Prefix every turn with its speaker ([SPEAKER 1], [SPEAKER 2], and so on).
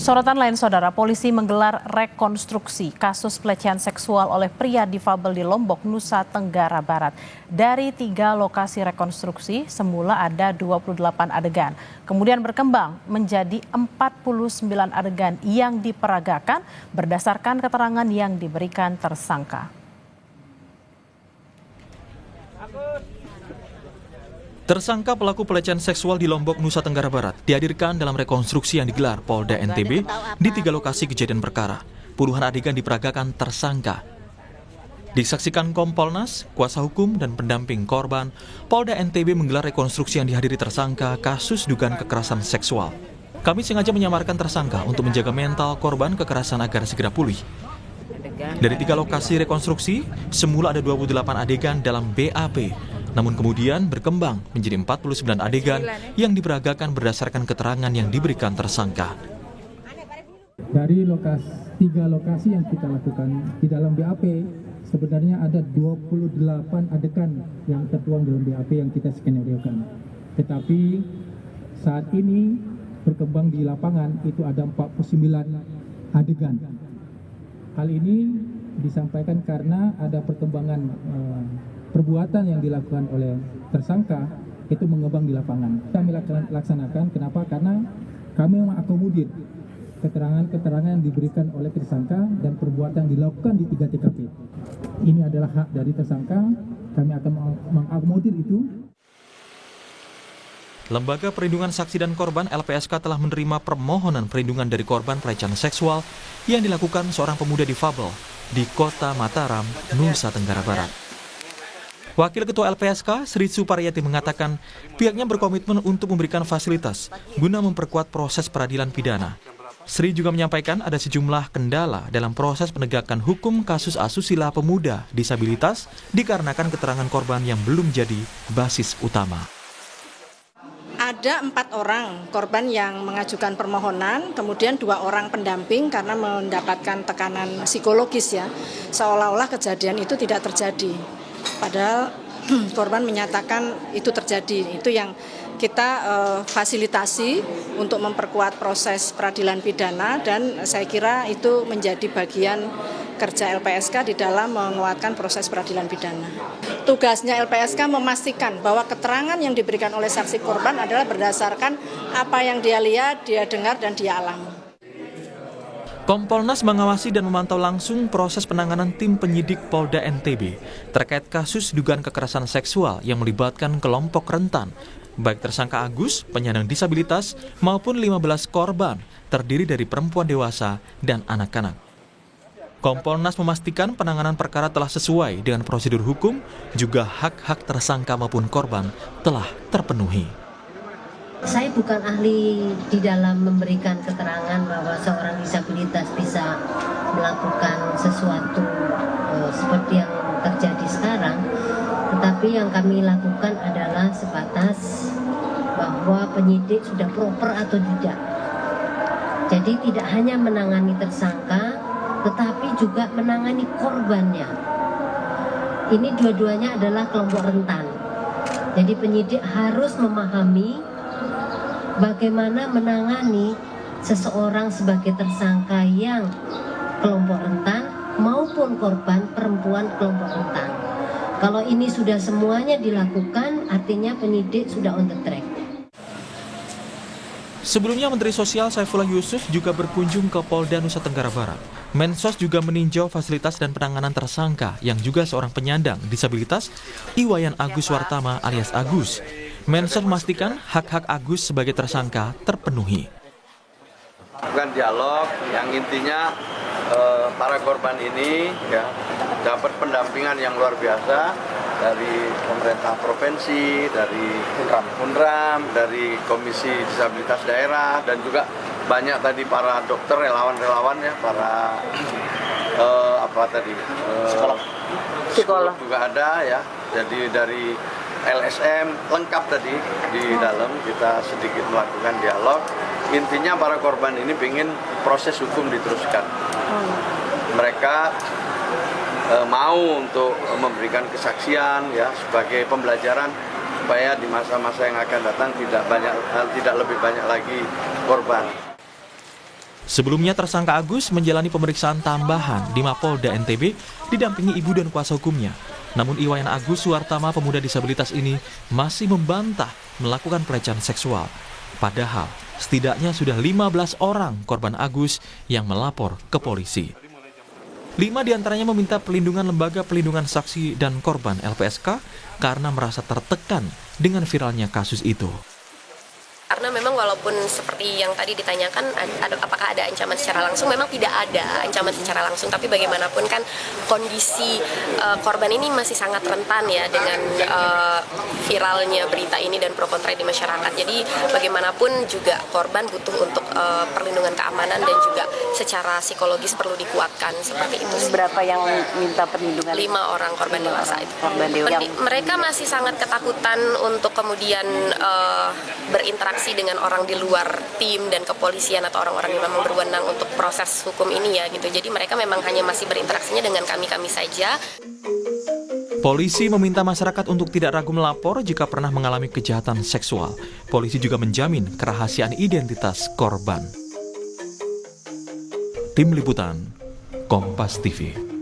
[SPEAKER 1] Sorotan lain, saudara, polisi menggelar rekonstruksi kasus pelecehan seksual oleh pria difabel di Lombok, Nusa Tenggara Barat. Dari 3 lokasi rekonstruksi, semula ada 28 adegan. Kemudian berkembang menjadi 49 adegan yang diperagakan berdasarkan keterangan yang diberikan tersangka.
[SPEAKER 2] Tersangka pelaku pelecehan seksual di Lombok, Nusa Tenggara Barat dihadirkan dalam rekonstruksi yang digelar Polda NTB di 3 lokasi kejadian perkara. Puluhan adegan diperagakan tersangka. Disaksikan Kompolnas, kuasa hukum, dan pendamping korban, Polda NTB menggelar rekonstruksi yang dihadiri tersangka kasus dugaan kekerasan seksual. Kami sengaja menyamarkan tersangka untuk menjaga mental korban kekerasan agar segera pulih. Dari 3 lokasi rekonstruksi, semula ada 28 adegan dalam BAP. Namun kemudian berkembang menjadi 49 adegan yang diperagakan berdasarkan keterangan yang diberikan tersangka.
[SPEAKER 3] Dari 3 lokasi yang kita lakukan di dalam BAP, sebenarnya ada 28 adegan yang tertuang dalam BAP yang kita skenario-kan. Tetapi saat ini berkembang di lapangan itu ada 49 adegan. Hal ini disampaikan karena ada perkembangan perbuatan yang dilakukan oleh tersangka itu mengembang di lapangan. Kami laksanakan, kenapa? Karena kami mengakomodir keterangan-keterangan yang diberikan oleh tersangka dan perbuatan yang dilakukan di 3 TKP. Ini adalah hak dari tersangka, kami akan mengakomodir itu.
[SPEAKER 2] Lembaga Perlindungan Saksi dan Korban LPSK telah menerima permohonan perlindungan dari korban pelecehan seksual yang dilakukan seorang pemuda difabel di Kota Mataram, Nusa Tenggara Barat. Wakil Ketua LPSK, Sri Supariyati, mengatakan pihaknya berkomitmen untuk memberikan fasilitas guna memperkuat proses peradilan pidana. Sri juga menyampaikan ada sejumlah kendala dalam proses penegakan hukum kasus asusila pemuda disabilitas dikarenakan keterangan korban yang belum jadi basis utama.
[SPEAKER 4] Ada 4 orang korban yang mengajukan permohonan, kemudian 2 orang pendamping karena mendapatkan tekanan psikologis ya, seolah-olah kejadian itu tidak terjadi. Padahal korban menyatakan itu terjadi. Itu yang kita fasilitasi untuk memperkuat proses peradilan pidana, dan saya kira itu menjadi bagian kerja LPSK di dalam menguatkan proses peradilan pidana. Tugasnya LPSK memastikan bahwa keterangan yang diberikan oleh saksi korban adalah berdasarkan apa yang dia lihat, dia dengar, dan dia alami.
[SPEAKER 2] Kompolnas mengawasi dan memantau langsung proses penanganan tim penyidik Polda NTB terkait kasus dugaan kekerasan seksual yang melibatkan kelompok rentan, baik tersangka Agus, penyandang disabilitas, maupun 15 korban, terdiri dari perempuan dewasa dan anak-anak. Kompolnas memastikan penanganan perkara telah sesuai dengan prosedur hukum, juga hak-hak tersangka maupun korban telah terpenuhi.
[SPEAKER 5] Saya bukan ahli di dalam memberikan keterangan bahwa seorang disabilitas bisa melakukan sesuatu seperti yang terjadi sekarang, tetapi yang kami lakukan adalah sebatas bahwa penyidik sudah proper atau tidak. Jadi tidak hanya menangani tersangka, tetapi juga menangani korbannya. Ini dua-duanya adalah kelompok rentan. Jadi penyidik harus memahami bagaimana menangani seseorang sebagai tersangka yang kelompok rentan maupun korban perempuan kelompok rentan. Kalau ini sudah semuanya dilakukan, artinya penyidik sudah on the track.
[SPEAKER 2] Sebelumnya Menteri Sosial Saifullah Yusuf juga berkunjung ke Polda Nusa Tenggara Barat. Mensos juga meninjau fasilitas dan penanganan tersangka yang juga seorang penyandang disabilitas, Iwayan Agus Wartama alias Agus. Mensos memastikan hak-hak Agus sebagai tersangka terpenuhi.
[SPEAKER 6] Bukan dialog yang intinya para korban ini ya dapat pendampingan yang luar biasa dari pemerintah provinsi, dari Unram, dari Komisi Disabilitas Daerah, dan juga banyak tadi para dokter, relawan-relawan ya, para psikolog juga ada ya. Jadi dari LSM lengkap tadi di dalam kita sedikit melakukan dialog. Intinya para korban ini ingin proses hukum diteruskan. Mereka mau untuk memberikan kesaksian ya sebagai pembelajaran supaya di masa-masa yang akan datang tidak lebih banyak lagi korban.
[SPEAKER 2] Sebelumnya tersangka Agus menjalani pemeriksaan tambahan di Mapolda NTB didampingi ibu dan kuasa hukumnya. Namun Iwayan Agus Suwartama, pemuda disabilitas ini masih membantah melakukan pelecehan seksual. Padahal setidaknya sudah 15 orang korban Agus yang melapor ke polisi. 5 diantaranya meminta perlindungan Lembaga Pelindungan Saksi dan Korban LPSK karena merasa tertekan dengan viralnya kasus itu.
[SPEAKER 7] Karena memang walaupun seperti yang tadi ditanyakan, apakah ada ancaman secara langsung, memang tidak ada ancaman secara langsung. Tapi bagaimanapun kan kondisi korban ini masih sangat rentan ya dengan viralnya berita ini dan pro kontra di masyarakat. Jadi bagaimanapun juga korban butuh untuk perlindungan keamanan dan juga secara psikologis perlu dikuatkan seperti itu.
[SPEAKER 8] Berapa yang minta perlindungan?
[SPEAKER 7] 5 orang korban dewasa itu.
[SPEAKER 8] Mereka
[SPEAKER 7] masih sangat ketakutan untuk kemudian berinteraksi dengan orang di luar tim dan kepolisian atau orang-orang yang memang berwenang untuk proses hukum ini ya gitu. Jadi mereka memang hanya masih berinteraksinya dengan kami-kami saja.
[SPEAKER 2] Polisi meminta masyarakat untuk tidak ragu melapor jika pernah mengalami kejahatan seksual. Polisi juga menjamin kerahasiaan identitas korban. Tim Liputan, Kompas TV.